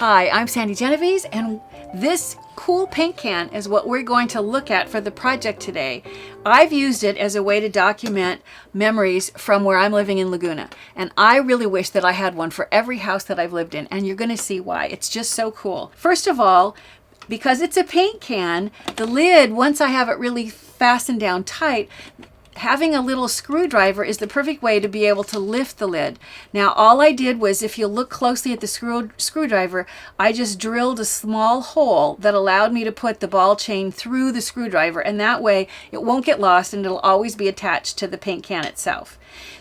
Hi, I'm Sandi Genovese, and this cool paint can is what we're going to look at for the project today. I've used it as a way to document memories from where I'm living in Laguna, and I really wish that I had one for every house that I've lived in, and you're going to see why. It's just so cool. First of all, because it's a paint can, the lid, once I have it really fastened down tight, having a little screwdriver is the perfect way to be able to lift the lid. Now, all I did was, if you look closely at the screwdriver, I just drilled a small hole that allowed me to put the ball chain through the screwdriver, and that way it won't get lost and it'll always be attached to the paint can itself.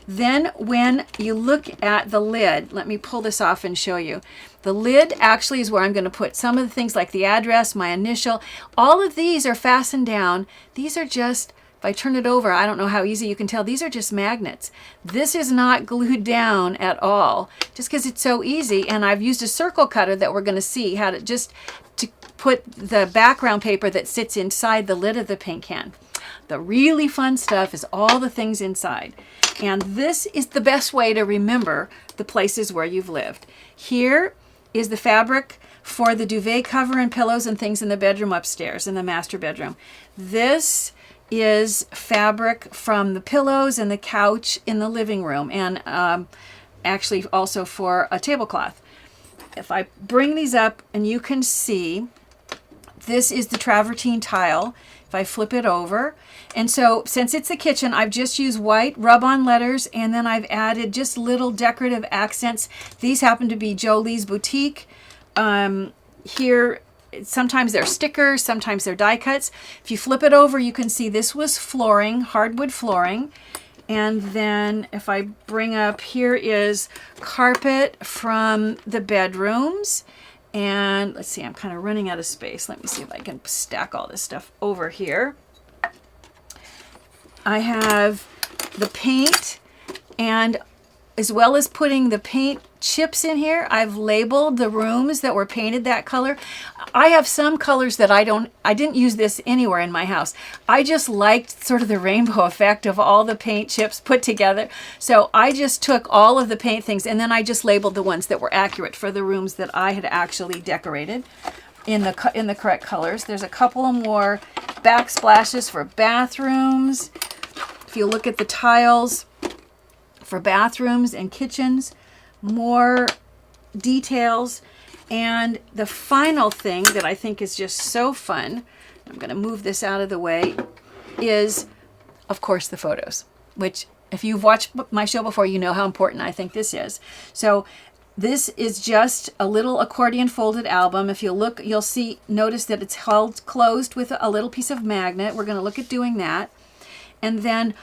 Then when you look at the lid, let me pull this off and show you. The lid actually is where I'm going to put some of the things like the address, my initial. All of these are fastened down. These are just, if I turn it over, I don't know how easy you can tell, these are just magnets. This is not glued down at all, just because it's so easy. And I've used a circle cutter that we're going to see how to just to put the background paper that sits inside the lid of the paint can. The really fun stuff is all the things inside. And this is the best way to remember the places where you've lived. Here is the fabric for the duvet cover and pillows and things in the bedroom upstairs, in the master bedroom. This is fabric from the pillows and the couch in the living room, and actually also for a tablecloth. If I bring these up and you can see, this is the travertine tile. If I flip it over, and so since it's the kitchen, I've just used white rub-on letters, and then I've added just little decorative accents. These happen to be Jolie's Boutique. Here, sometimes they're stickers, sometimes they're die cuts. If you flip it over, you can see this was flooring, hardwood flooring. And then if I bring up, here is carpet from the bedrooms. And let's see, I'm kind of running out of space. Let me see if I can stack all this stuff over here. I have the paint, and as well as putting the paint chips in here, I've labeled the rooms that were painted that color. I have some colors that I didn't use this anywhere in my house. I just liked sort of the rainbow effect of all the paint chips put together. So I just took all of the paint things, and then I just labeled the ones that were accurate for the rooms that I had actually decorated in the correct colors. There's a couple of more backsplashes for bathrooms. If you look at the tiles for bathrooms and kitchens, more details. And the final thing that I think is just so fun, I'm going to move this out of the way, is of course the photos, which if you've watched my show before, you know how important I think this is. So this is just a little accordion folded album. If you look, you'll notice that it's held closed with a little piece of magnet. We're going to look at doing that. And then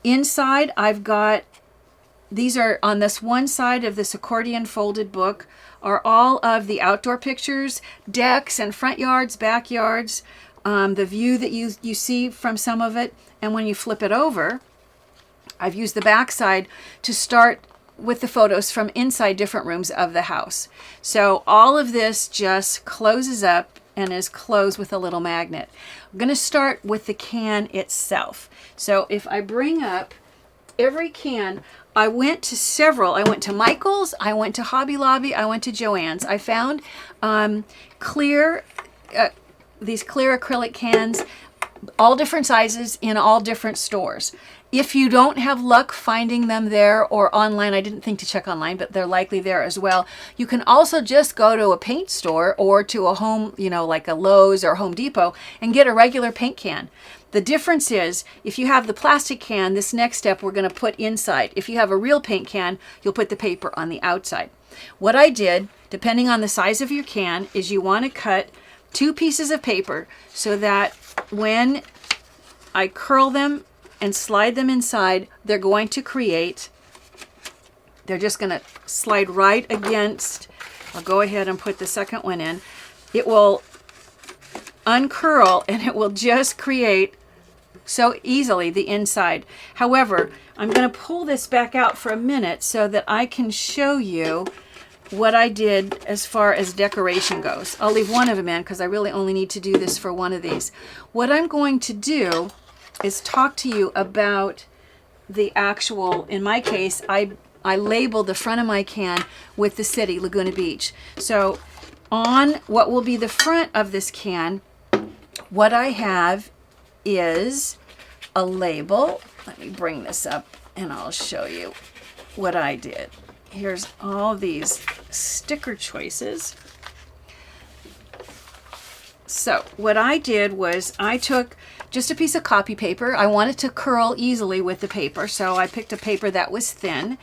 inside I've got, these are on this one side of this accordion folded book, are all of the outdoor pictures, decks and front yards, backyards, the view that you see from some of it. And when you flip it over, I've used the back side to start with the photos from inside different rooms of the house. So all of this just closes up and is closed with a little magnet. I'm going to start with the can itself. So if I bring up every can, I went to several. I went to Michael's, I went to Hobby Lobby, I went to Joann's. I found these clear acrylic cans, all different sizes in all different stores. If you don't have luck finding them there or online, I didn't think to check online, but they're likely there as well. You can also just go to a paint store or to a home, like a Lowe's or Home Depot, and get a regular paint can. The difference is, if you have the plastic can, this next step we're going to put inside. If you have a real paint can, you'll put the paper on the outside. What I did, depending on the size of your can, is you want to cut 2 pieces of paper so that when I curl them and slide them inside, they're just going to slide right against. I'll go ahead and put the second one in. It will uncurl and it will just create so easily the inside. However, I'm going to pull this back out for a minute so that I can show you what I did as far as decoration goes. I'll leave one of them in because I really only need to do this for one of these. What I'm going to do is talk to you about the actual, in my case, I labeled the front of my can with the city, Laguna Beach. So on what will be the front of this can, what I have is a label. Let me bring this up and I'll show you what I did. Here's all these sticker choices. So what I did was I took just a piece of copy paper. I wanted to curl easily with the paper, so I picked a paper that was thin.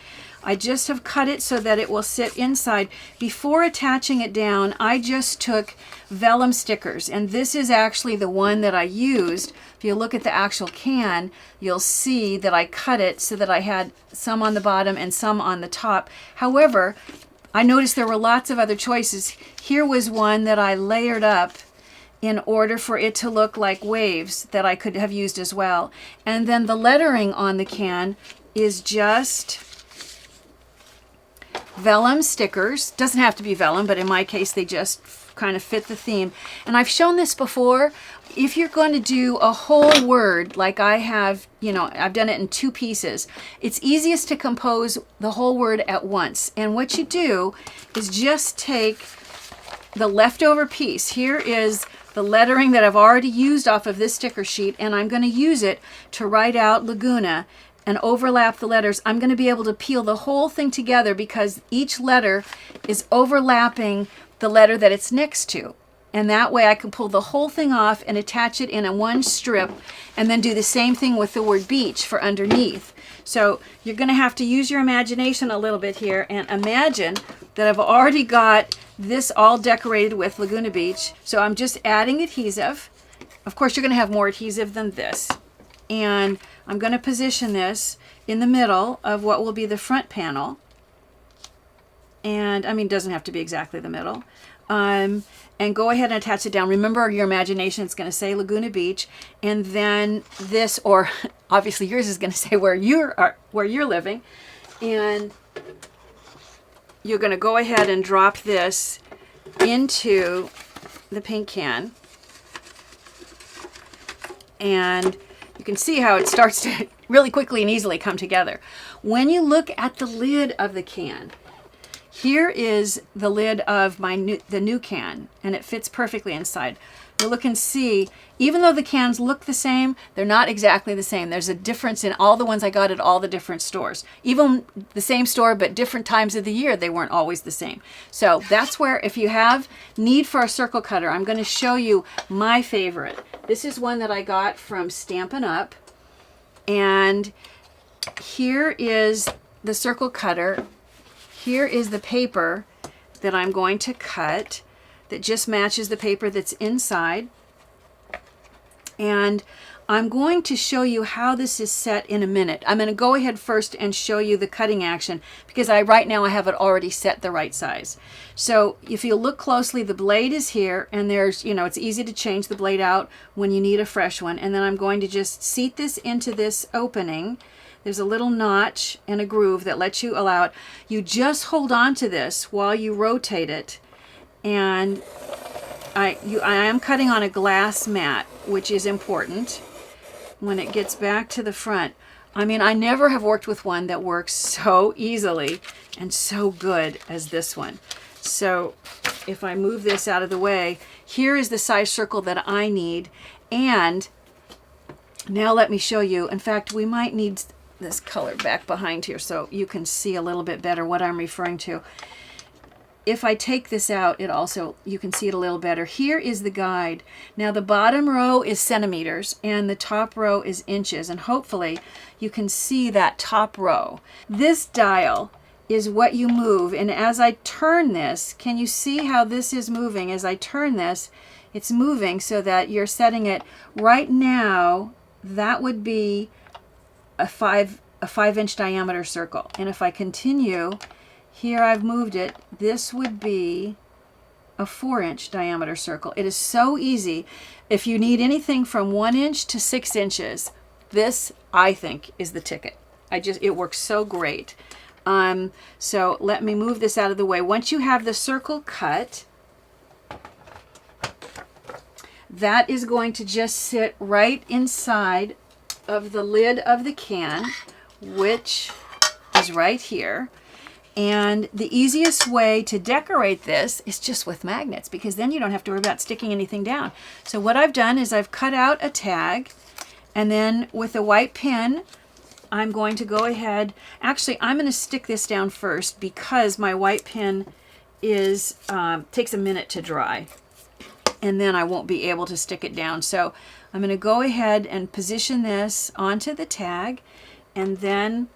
I just have cut it so that it will sit inside. Before attaching it down, I just took vellum stickers, and this is actually the one that I used. If you look at the actual can, you'll see that I cut it so that I had some on the bottom and some on the top. However, I noticed there were lots of other choices. Here was one that I layered up in order for it to look like waves that I could have used as well. And then the lettering on the can is just vellum stickers. Doesn't have to be vellum, but in my case they just kind of fit the theme. And I've shown this before. If you're going to do a whole word like I have, you know, I've done it in 2 pieces, it's easiest to compose the whole word at once. And what you do is just take the leftover piece. Here is the lettering that I've already used off of this sticker sheet, and I'm going to use it to write out Laguna and overlap the letters. I'm going to be able to peel the whole thing together because each letter is overlapping the letter that it's next to. And that way I can pull the whole thing off and attach it in a one strip, and then do the same thing with the word beach for underneath. So you're going to have to use your imagination a little bit here and imagine that I've already got this all decorated with Laguna Beach. So I'm just adding adhesive. Of course, you're going to have more adhesive than this. And I'm going to position this in the middle of what will be the front panel. And I mean, it doesn't have to be exactly the middle. And go ahead and attach it down. Remember, your imagination is going to say Laguna Beach, and then this, or obviously yours is going to say where you're living, and you're going to go ahead and drop this into the paint can, and you can see how it starts to really quickly and easily come together. When you look at the lid of the can, here is the lid of the new can, and it fits perfectly inside. You look and see, even though the cans look the same, they're not exactly the same. There's a difference in all the ones I got at all the different stores. Even the same store, but different times of the year, they weren't always the same. So that's where, if you have need for a circle cutter, I'm going to show you my favorite. This is one that I got from Stampin' Up, and here is the circle cutter. Here is the paper that I'm going to cut that just matches the paper that's inside. And I'm going to show you how this is set in a minute. I'm going to go ahead first and show you the cutting action because right now I have it already set the right size. So if you look closely, the blade is here, and there's, you know, it's easy to change the blade out when you need a fresh one. And then I'm going to just seat this into this opening. There's a little notch and a groove that lets you allow it. You just hold on to this while you rotate it. And I am cutting on a glass mat, which is important when it gets back to the front. I mean, I never have worked with one that works so easily and so good as this one. So if I move this out of the way, here is the size circle that I need. And now let me show you. In fact, we might need this color back behind here so you can see a little bit better what I'm referring to. If I take this out, it also, you can see it a little better. Here is the guide. Now the bottom row is centimeters and the top row is inches, and hopefully you can see that top row. This dial is what you move, and as I turn this, can you see how this is moving? As I turn this, it's moving so that you're setting it right now. That would be a 5-inch diameter circle. And if I continue, here I've moved it, this would be a 4-inch diameter circle. It is so easy. If you need anything from 1 inch to 6 inches, this, I think, is the ticket. It works so great. So let me move this out of the way. Once you have the circle cut, that is going to just sit right inside of the lid of the can, which is right here. And the easiest way to decorate this is just with magnets, because then you don't have to worry about sticking anything down. So what I've done is I've cut out a tag, and then with a white pin, I'm going to go ahead. Actually, I'm going to stick this down first because my white pin is takes a minute to dry, and then I won't be able to stick it down. So I'm going to go ahead and position this onto the tag, and then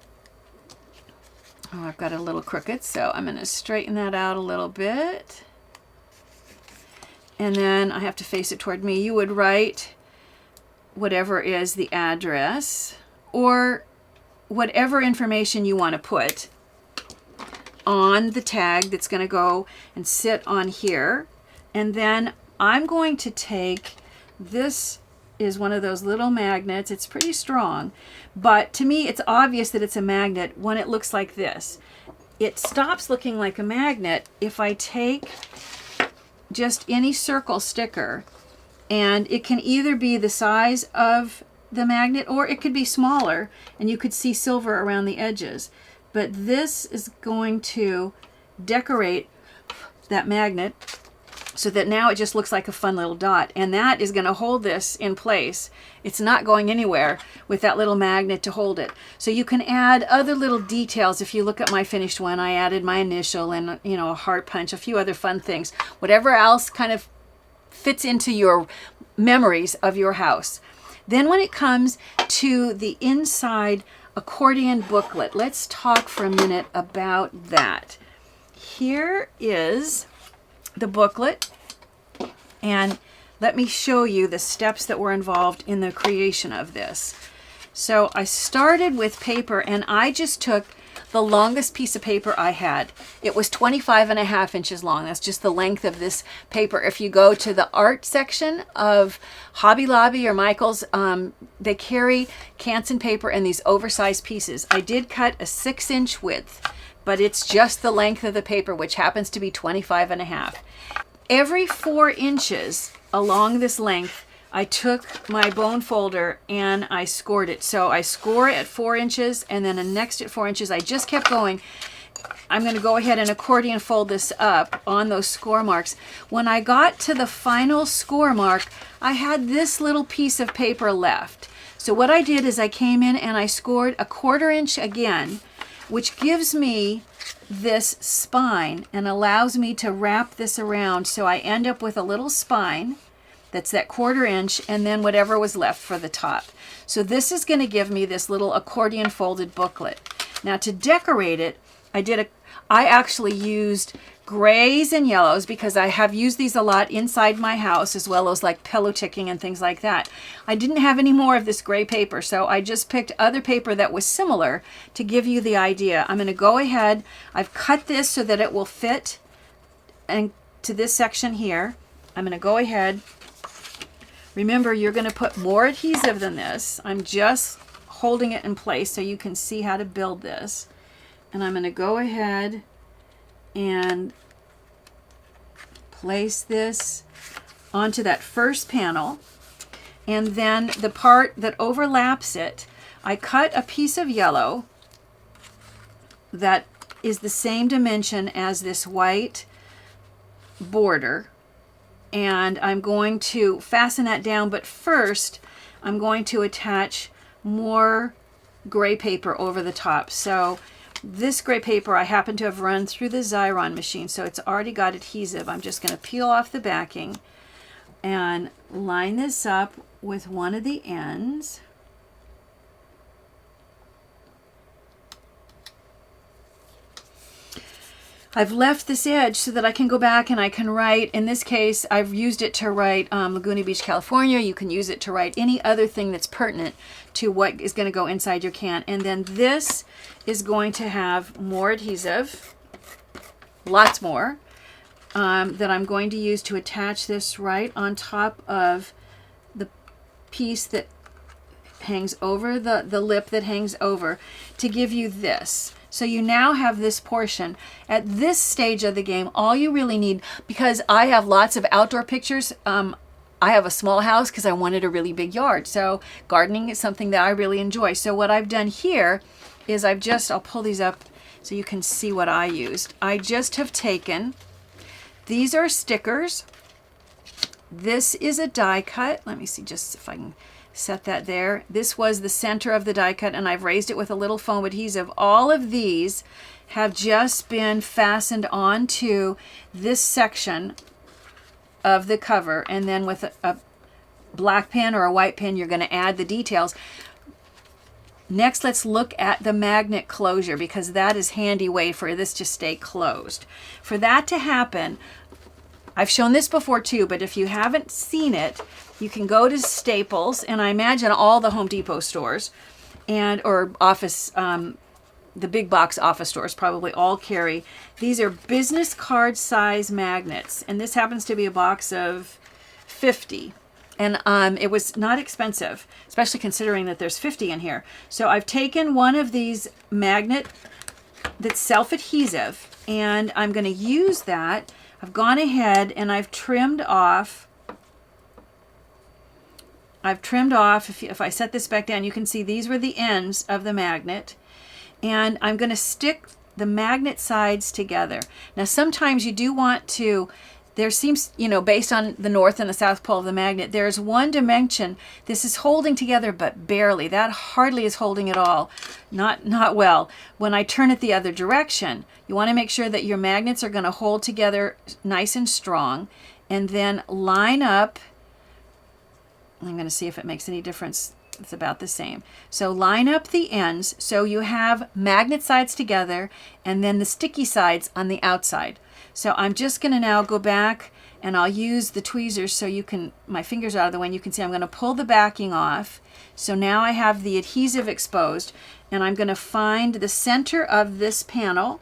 I've got a little crooked, so I'm going to straighten that out a little bit. And then I have to face it toward me. You would write whatever is the address or whatever information you want to put on the tag that's going to go and sit on here. And then I'm going to take this. Is one of those little magnets. It's pretty strong, but to me it's obvious that it's a magnet when it looks like this. It stops looking like a magnet if I take just any circle sticker, and it can either be the size of the magnet or it could be smaller and you could see silver around the edges. But this is going to decorate that magnet so that now it just looks like a fun little dot, and that is going to hold this in place. It's not going anywhere with that little magnet to hold it. So you can add other little details. If you look at my finished one, I added my initial and, you know, a heart punch, a few other fun things, whatever else kind of fits into your memories of your house. Then when it comes to the inside accordion booklet, let's talk for a minute about that. Here is the booklet, and let me show you the steps that were involved in the creation of this. So I started with paper, and I just took the longest piece of paper I had. It was 25.5 inches long. That's just the length of this paper. If you go to the art section of Hobby Lobby or Michael's, they carry Canson paper in these oversized pieces. I did cut a 6-inch width, but it's just the length of the paper, which happens to be 25.5. Every 4 inches along this length, I took my bone folder and I scored it. So I score at 4 inches, and then the next at 4 inches. I just kept going. I'm going to go ahead and accordion fold this up on those score marks. When I got to the final score mark, I had this little piece of paper left. So what I did is I came in and I scored a 1/4 inch again, which gives me this spine and allows me to wrap this around, so I end up with a little spine that's that 1/4 inch, and then whatever was left for the top. So this is going to give me this little accordion folded booklet. Now to decorate it, I actually used grays and yellows because I have used these a lot inside my house, as well as like pillow ticking and things like that. I didn't have any more of this gray paper, so I just picked other paper that was similar to give you the idea. I'm going to go ahead, I've cut this so that it will fit and to this section here. I'm going to go ahead. Remember, you're going to put more adhesive than this. I'm just holding it in place so you can see how to build this. And I'm going to go ahead and place this onto that first panel, and then the part that overlaps it, I cut a piece of yellow that is the same dimension as this white border, and I'm going to fasten that down, but first I'm going to attach more gray paper over the top. So this gray paper I happen to have run through the Xyron machine, so it's already got adhesive. I'm just going to peel off the backing and line this up with one of the ends. I've left this edge so that I can go back and I can write. In this case, I've used it to write Laguna Beach, California. You can use it to write any other thing that's pertinent to what is going to go inside your can. And then this is going to have more adhesive, lots more, that I'm going to use to attach this right on top of the piece that hangs over, the lip that hangs over, to give you this. So you now have this portion. At this stage of the game, all you really need, because I have lots of outdoor pictures, I have a small house because I wanted a really big yard. So gardening is something that I really enjoy. So what I've done here is I'll pull these up so you can see what I used. I just have taken, these are stickers. This is a die cut. Let me see just if I can set that there. This was the center of the die cut, and I've raised it with a little foam adhesive. All of these have just been fastened onto this section of the cover, and then with a black pen or a white pen, you're going to add the details. Next, let's look at the magnet closure, because that is handy way for this to stay closed. For that to happen, I've shown this before too, but if you haven't seen it, you can go to Staples, and I imagine all the Home Depot stores or office, the big box office stores probably all carry. These are business card size magnets, and this happens to be a box of 50. And it was not expensive, especially considering that there's 50 in here. So I've taken one of these magnet that's self-adhesive, and I'm going to use that. I've gone ahead and I've trimmed off. If I set this back down, you can see these were the ends of the magnet. And I'm going to stick the magnet sides together. Now, sometimes you do want to, there seems, based on the north and the south pole of the magnet, there's one dimension. This is holding together, but barely. That hardly is holding at all. Not well. When I turn it the other direction, you want to make sure that your magnets are going to hold together nice and strong. And then line up. I'm going to see if it makes any difference. It's about the same. So line up the ends so you have magnet sides together and then the sticky sides on the outside. So I'm just going to now go back, and I'll use the tweezers so you can, my fingers out of the way, and you can see I'm going to pull the backing off. So now I have the adhesive exposed, and I'm going to find the center of this panel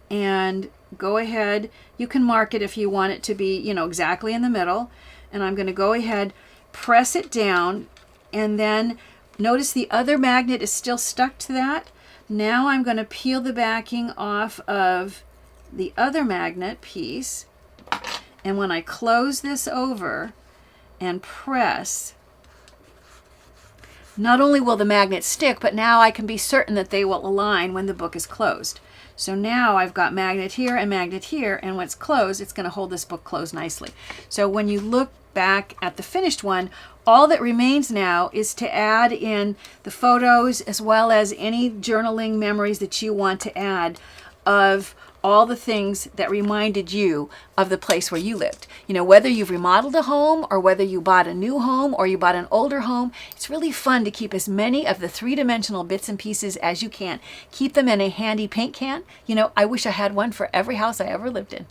and go ahead. You can mark it if you want it to be, exactly in the middle. And I'm going to go ahead, press it down, and then notice the other magnet is still stuck to that. Now I'm going to peel the backing off of the other magnet piece, and when I close this over and press, not only will the magnets stick, but now I can be certain that they will align when the book is closed. So now I've got magnet here and magnet here, and when it's closed, it's going to hold this book closed nicely. So when you look back at the finished one, all that remains now is to add in the photos as well as any journaling memories that you want to add of all the things that reminded you of the place where you lived. Whether you've remodeled a home or whether you bought a new home or you bought an older home, it's really fun to keep as many of the three-dimensional bits and pieces as you can. Keep them in a handy paint can. I wish I had one for every house I ever lived in.